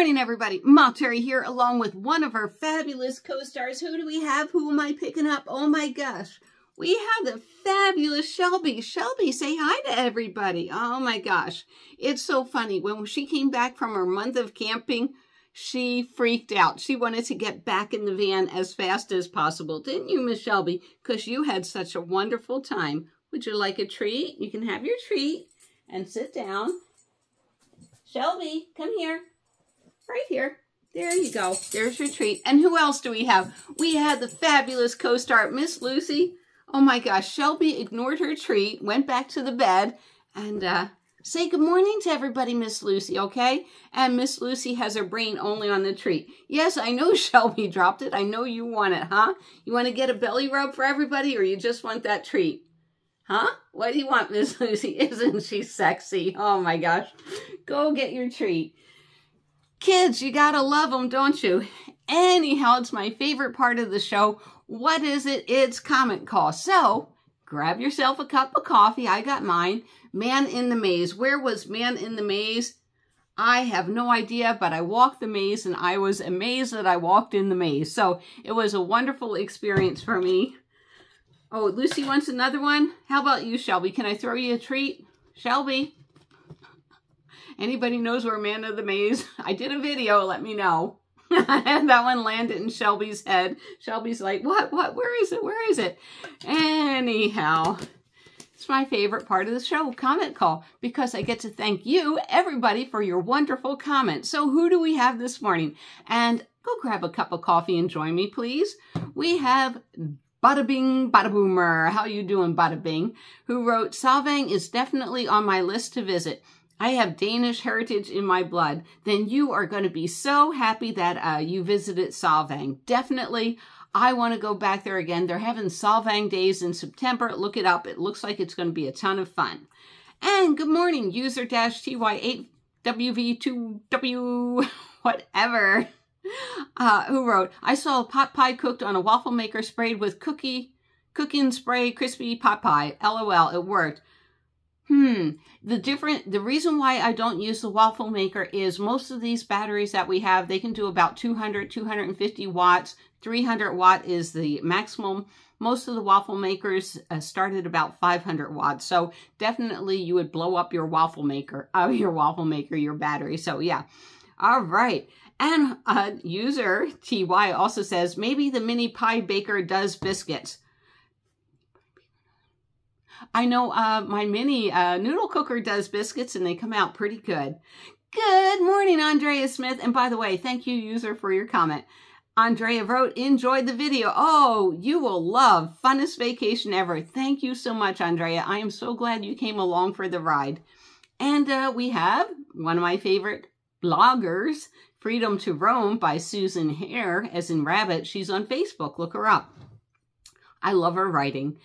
morning, everybody. Ma Terry here, along with one of our fabulous co-stars. Who do we have? Who am I picking up? Oh my gosh. We have the fabulous Shelby. Shelby, say hi to everybody. Oh my gosh. It's so funny. When she came back from her month of camping, she freaked out. She wanted to get back in the van as fast as possible. Didn't you, Miss Shelby? Because you had such a wonderful time. Would you like a treat? You can have your treat and sit down. Shelby, come here. Right here. There you go. There's your treat. And who else do we have? We had the fabulous co-star, Miss Lucy. Oh my gosh, Shelby ignored her treat, went back to the bed, and say good morning to everybody, Miss Lucy, okay? And Miss Lucy has her brain only on the treat. Yes, I know Shelby dropped it. I know you want it, huh? You want to get a belly rub for everybody, or you just want that treat? Huh? What do you want, Miss Lucy? Isn't she sexy? Oh my gosh. Go get your treat. Kids, you gotta love them, don't you? Anyhow, it's my favorite part of the show. What is it? It's comment call. So, grab yourself a cup of coffee. I got mine. Man in the Maze. Where was Man in the Maze? I have no idea, but I walked the maze and I was amazed that I walked in the maze. So, it was a wonderful experience for me. Oh, Lucy wants another one? How about you, Shelby? Can I throw you a treat? Shelby? Anybody knows where Man of the Maze? I did a video, let me know. And that one landed in Shelby's head. Shelby's like, what, where is it, where is it? Anyhow, it's my favorite part of the show, comment call, because I get to thank you, everybody, for your wonderful comments. So who do we have this morning? And go grab a cup of coffee and join me, please. We have Bada Bing, Bada Boomer. How you doing, Bada Bing? Who wrote, Salvang is definitely on my list to visit. I have Danish heritage in my blood. Then you are going to be so happy that you visited Salvang. Definitely, I want to go back there again. They're having Salvang days in September. Look it up. It looks like it's going to be a ton of fun. And good morning, user-TY8WV2W, whatever. Who wrote, I saw a pot pie cooked on a waffle maker sprayed with cooking spray, crispy pot pie. LOL, it worked. The reason why I don't use the waffle maker is most of these batteries that we have, they can do about 200, 250 watts. 300 watt is the maximum. Most of the waffle makers start at about 500 watts. So definitely you would blow up your waffle maker, your battery. So yeah. All right. And user TY also says, maybe the mini pie baker does biscuits. I know my mini noodle cooker does biscuits and they come out pretty good. Good morning, Andrea Smith. And by the way, thank you, user, for your comment. Andrea wrote, enjoyed the video. Oh, you will love funnest vacation ever. Thank you so much, Andrea. I am so glad you came along for the ride. And we have one of my favorite bloggers, Freedom to Roam by Susan Hare, as in rabbit. She's on Facebook. Look her up. I love her writing.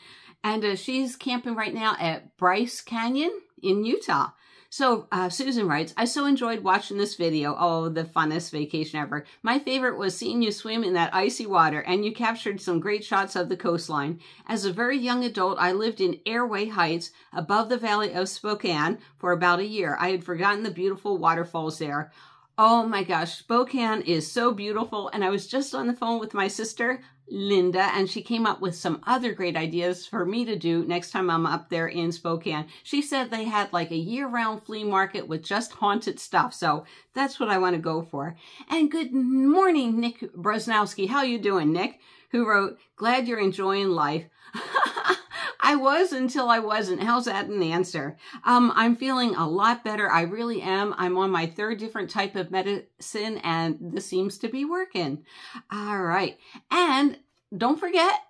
And she's camping right now at Bryce Canyon in Utah. So Susan writes, I so enjoyed watching this video. Oh, the funnest vacation ever. My favorite was seeing you swim in that icy water, and you captured some great shots of the coastline. As a very young adult, I lived in Airway Heights above the valley of Spokane for about a year. I had forgotten the beautiful waterfalls there. Oh my gosh, Spokane is so beautiful. And I was just on the phone with my sister, Linda, and she came up with some other great ideas for me to do next time I'm up there in Spokane. She said they had like a year-round flea market with just haunted stuff. So that's what I want to go for. And good morning, Nick Brosnowski. How you doing, Nick? Who wrote, glad you're enjoying life. I was until I wasn't. How's that an answer? I'm feeling a lot better. I really am. I'm on my 3rd different type of medicine, and this seems to be working. All right. And don't forget,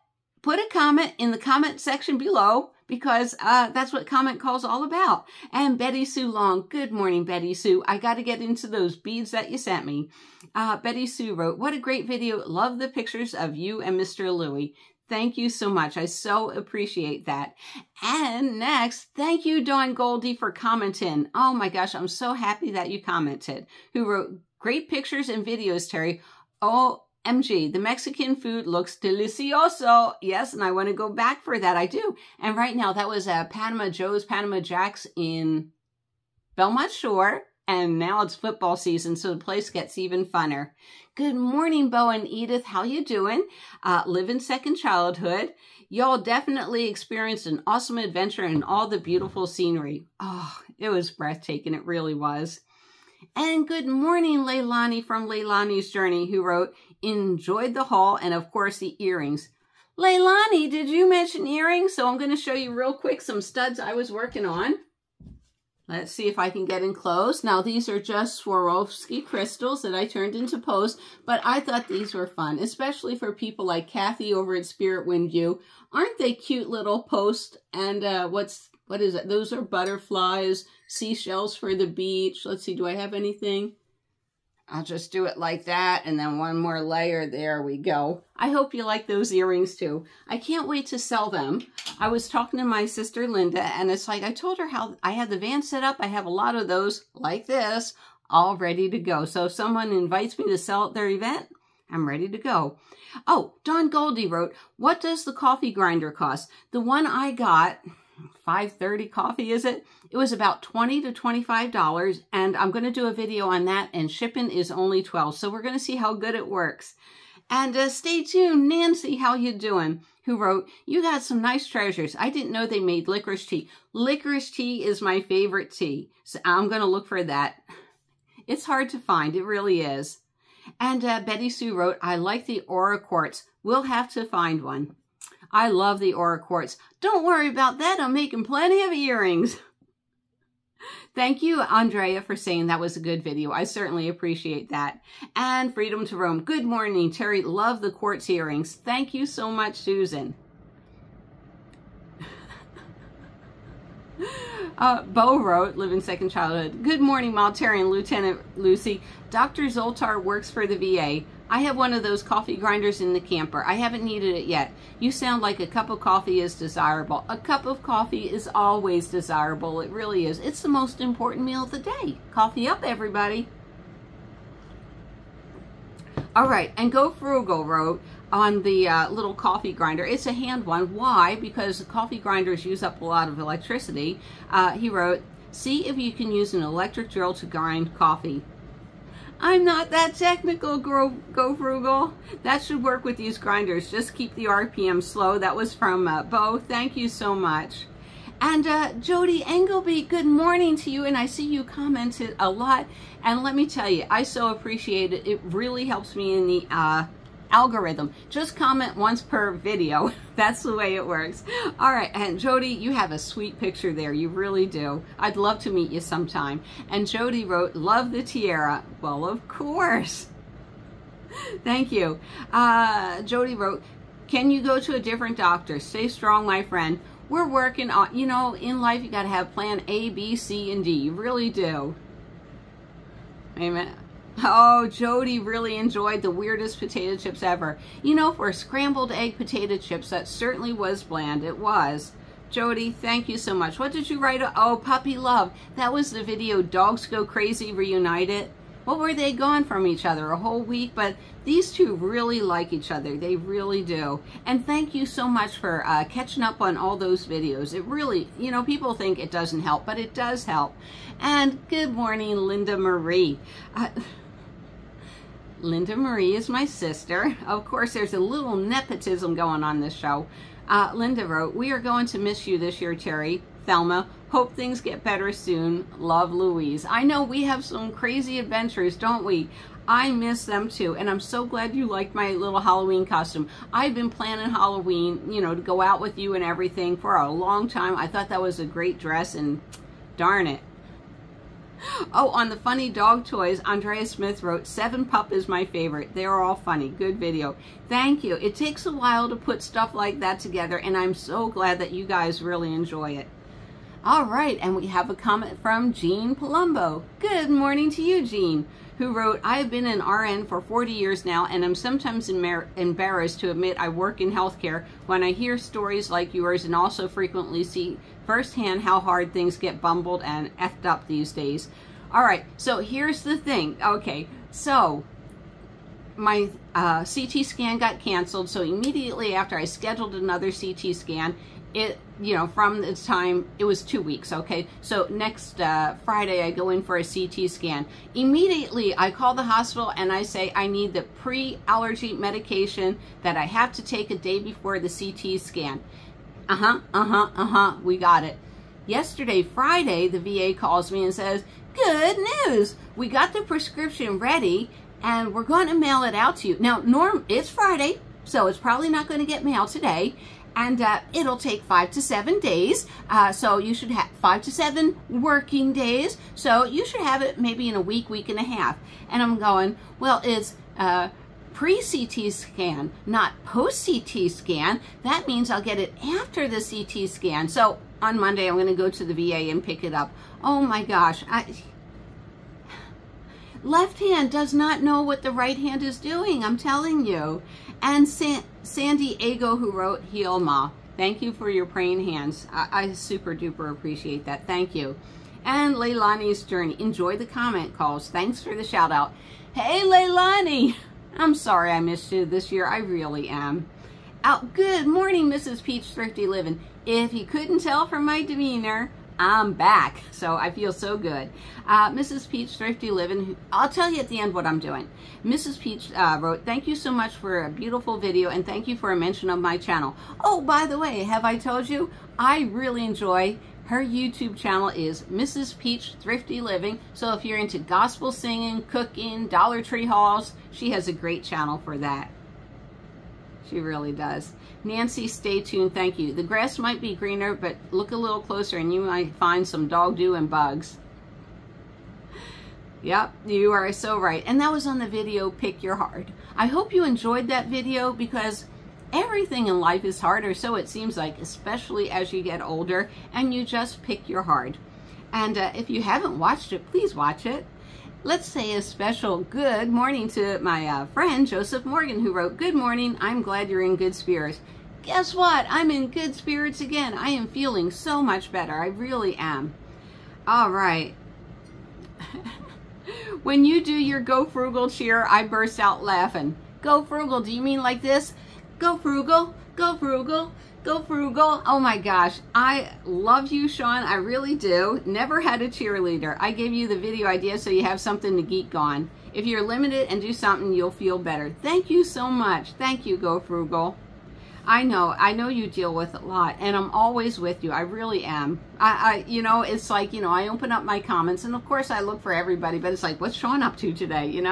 put a comment in the comment section below, because that's what comment call's all about. And Betty Sue Long. Good morning, Betty Sue. I got to get into those beads that you sent me. Betty Sue wrote, what a great video. Love the pictures of you and Mr. Louie. Thank you so much. I so appreciate that. And next, thank you, Dawn Goldie, for commenting. Oh my gosh, I'm so happy that you commented. Who wrote, great pictures and videos, Terry. OMG, the Mexican food looks delicioso. Yes, and I want to go back for that. I do. And right now, that was Panama Joe's, Panama Jack's in Belmont Shore. And now it's football season, so the place gets even funner. Good morning, Bo and Edith. How you doing? Living second childhood. Y'all definitely experienced an awesome adventure in all the beautiful scenery. Oh, it was breathtaking. It really was. And good morning, Leilani from Leilani's Journey, who wrote, enjoyed the haul and, of course, the earrings. Leilani, did you mention earrings? So I'm going to show you real quick some studs I was working on. Let's see if I can get in close. Now, these are just Swarovski crystals that I turned into posts, but I thought these were fun, especially for people like Kathy over at Spirit Wind View. Aren't they cute little posts? And what is it? Those are butterflies, seashells for the beach. Let's see, do I have anything? I'll just do it like that, and then one more layer. There we go. I hope you like those earrings too. I can't wait to sell them. I was talking to my sister Linda, and it's like I told her how I had the van set up. I have a lot of those like this all ready to go. So if someone invites me to sell at their event, I'm ready to go. Oh, Don Goldie wrote, what does the coffee grinder cost? The one I got, 530 coffee, is it? It was about $20 to $25, and I'm going to do a video on that, and shipping is only $12. So we're going to see how good it works. And stay tuned. Nancy, how you doing? Who wrote, you got some nice treasures. I didn't know they made licorice tea. Licorice tea is my favorite tea, so I'm going to look for that. It's hard to find. It really is. And Betty Sue wrote, I like the Aura Quartz. We'll have to find one. I love the Aura Quartz. Don't worry about that. I'm making plenty of earrings. Thank you, Andrea, for saying that was a good video. I certainly appreciate that. And Freedom to Roam. Good morning, Terry. Love the quartz earrings. Thank you so much, Susan. Bo wrote, Living Second Childhood. Good morning, Maltarian Lieutenant Lucy. Dr. Zoltar works for the VA. I have one of those coffee grinders in the camper. I haven't needed it yet. You sound like a cup of coffee is desirable. A cup of coffee is always desirable. It really is. It's the most important meal of the day. Coffee up, everybody. All right, and Go Frugal wrote on the little coffee grinder. It's a hand one. Why? Because coffee grinders use up a lot of electricity. He wrote, see if you can use an electric drill to grind coffee. I'm not that technical, Go Frugal. That should work with these grinders. Just keep the RPM slow. That was from Bo. Thank you so much. And Jody Engelby, good morning to you. And I see you commented a lot. And let me tell you, I so appreciate it. It really helps me in the algorithm. Just comment once per video. That's the way it works. All right, and Jody, you have a sweet picture there. You really do. I'd love to meet you sometime. And Jody wrote, love the tiara. Well, of course. Thank you. Jody wrote, can you go to a different doctor? Stay strong, my friend. We're working on, you know, in life you got to have plan A, B, C, and D. You really do. Amen. Oh, Jody really enjoyed the weirdest potato chips ever. You know, for scrambled egg potato chips, that certainly was bland. It was. Jody, thank you so much. What did you write? Oh, Puppy Love. That was the video Dogs Go Crazy Reunited. What were they gone from each other? A whole week? But these two really like each other. They really do. And thank you so much for catching up on all those videos. It really, you know, people think it doesn't help, but it does help. And good morning, Linda Marie. Linda Marie is my sister. Of course, there's a little nepotism going on this show. Linda wrote, we are going to miss you this year, Terry. Thelma, hope things get better soon. Love, Louise. I know we have some crazy adventures, don't we? I miss them too, and I'm so glad you liked my little Halloween costume. I've been planning Halloween, you know, to go out with you and everything for a long time. I thought that was a great dress, and darn it. Oh, on the funny dog toys, Andrea Smith wrote, 7 Pup is my favorite. They are all funny. Good video. Thank you. It takes a while to put stuff like that together, and I'm so glad that you guys really enjoy it. All right, and we have a comment from Jean Palumbo. Good morning to you, Jean, who wrote, I have been an RN for 40 years now, and I'm sometimes embarrassed to admit I work in healthcare when I hear stories like yours and also frequently see firsthand how hard things get bumbled and effed up these days. All right, so here's the thing. Okay, so my CT scan got canceled, so immediately after I scheduled another CT scan, from its time, it was 2 weeks, okay? So next Friday, I go in for a CT scan. Immediately, I call the hospital and I say I need the pre-allergy medication that I have to take a day before the CT scan. We got it. Yesterday, Friday, the VA calls me and says, good news, we got the prescription ready and we're going to mail it out to you. Now, it's Friday, so it's probably not going to get mailed today. And it'll take 5 to 7 days. So you should have 5 to 7 working days. So you should have it maybe in a week, week and a half. And I'm going, well, it's pre-CT scan, not post-CT scan. That means I'll get it after the CT scan. So on Monday, I'm going to go to the VA and pick it up. Oh my gosh. Left hand does not know what the right hand is doing, I'm telling you. And San Diego, who wrote Heal Ma, thank you for your praying hands. I super duper appreciate that. Thank you. And Leilani's Journey, enjoy the comment calls. Thanks for the shout out. Hey Leilani, I'm sorry I missed you this year. I really am. Good morning, Mrs. Peach Thrifty Living. If you couldn't tell from my demeanor, I'm back, so I feel so good. Mrs. Peach Thrifty Living, I'll tell you at the end what I'm doing. Mrs. Peach wrote, thank you so much for a beautiful video and thank you for a mention of my channel. Oh, by the way, have I told you? I really enjoy her YouTube channel is Mrs. Peach Thrifty Living. So if you're into gospel singing, cooking, Dollar Tree hauls, she has a great channel for that. She really does. Nancy, stay tuned. Thank you. The grass might be greener, but look a little closer and you might find some dog dew and bugs. Yep, you are so right. And that was on the video, Pick Your Heart. I hope you enjoyed that video because everything in life is harder, so it seems like, especially as you get older and you just pick your heart. And if you haven't watched it, please watch it. Let's say a special good morning to my friend Joseph Morgan, who wrote, good morning, I'm glad you're in good spirits. Guess what? I'm in good spirits again. I am feeling so much better. I really am. All right. When you do your Go Frugal cheer, I burst out laughing. Go Frugal, do you mean like this? Go Frugal, go Frugal, go Frugal. Oh my gosh, I love you, Sean. I really do. Never had a cheerleader. I gave you the video idea so you have something to geek on. If you're limited and do something, you'll feel better. Thank you so much. Thank you, Go Frugal. I know you deal with it a lot, and I'm always with you. I really am. It's like, I open up my comments, and of course I look for everybody, but it's like, what's Sean up to today,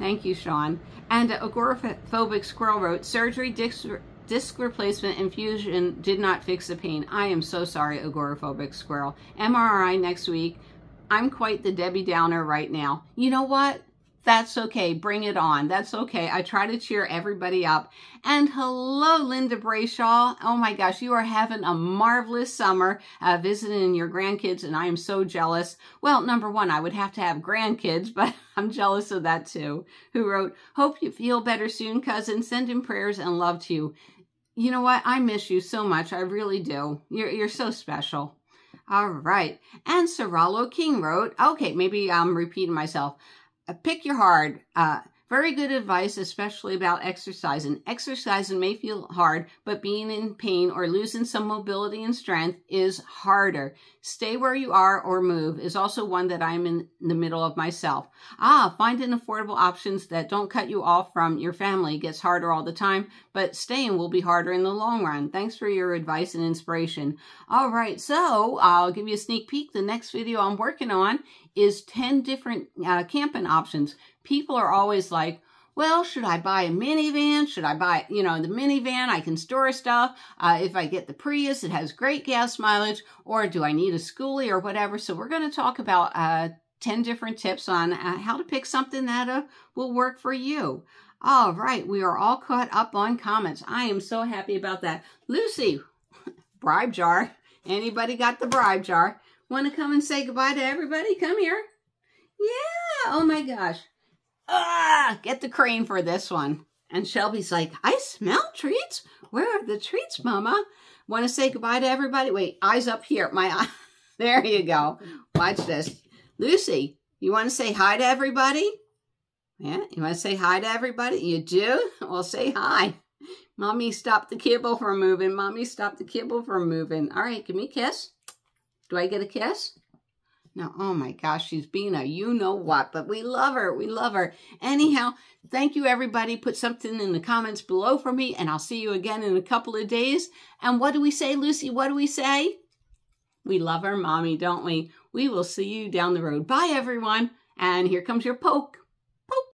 Thank you, Sean. And Agoraphobic Squirrel wrote, surgery, disc replacement, infusion did not fix the pain. I am so sorry, Agoraphobic Squirrel. MRI next week. I'm quite the Debbie Downer right now. You know what? That's okay. Bring it on. That's okay. I try to cheer everybody up. And hello, Linda Brayshaw. Oh my gosh, you are having a marvelous summer visiting your grandkids, and I am so jealous. Well, number one, I would have to have grandkids, but I'm jealous of that too. Who wrote, hope you feel better soon, cousin. Sending prayers and love to you. You know what? I miss you so much. I really do. You're so special. All right. And Serralo King wrote, okay, maybe I'm repeating myself. Pick your heart. Very good advice, especially about exercising. Exercising may feel hard, but being in pain or losing some mobility and strength is harder. Stay where you are or move is also one that I'm in the middle of myself. Finding affordable options that don't cut you off from your family gets harder all the time, but staying will be harder in the long run. Thanks for your advice and inspiration. All right, so I'll give you a sneak peek. The next video I'm working on is 10 different camping options. People are always like, well, should I buy a minivan? Should I buy, the minivan? I can store stuff. If I get the Prius, it has great gas mileage. Or do I need a schoolie or whatever? So we're going to talk about 10 different tips on how to pick something that will work for you. All right, we are all caught up on comments. I am so happy about that. Lucy, bribe jar. Anybody got the bribe jar? Want to come and say goodbye to everybody? Come here. Yeah, oh my gosh. Get the crane for this one. And Shelby's like, I smell treats. Where are the treats, Mama? Want to say goodbye to everybody? Wait, eyes up here. My eye. There you go. Watch this. Lucy, you want to say hi to everybody? Yeah, you want to say hi to everybody? You do? Well, say hi. Mommy, stop the kibble from moving. Mommy, stop the kibble from moving. All right, give me a kiss. Do I get a kiss? No, oh my gosh, she's being a you-know-what, but we love her. We love her. Anyhow, thank you, everybody. Put something in the comments below for me, and I'll see you again in a couple of days. And what do we say, Lucy? What do we say? We love our mommy, don't we? We will see you down the road. Bye, everyone. And here comes your poke.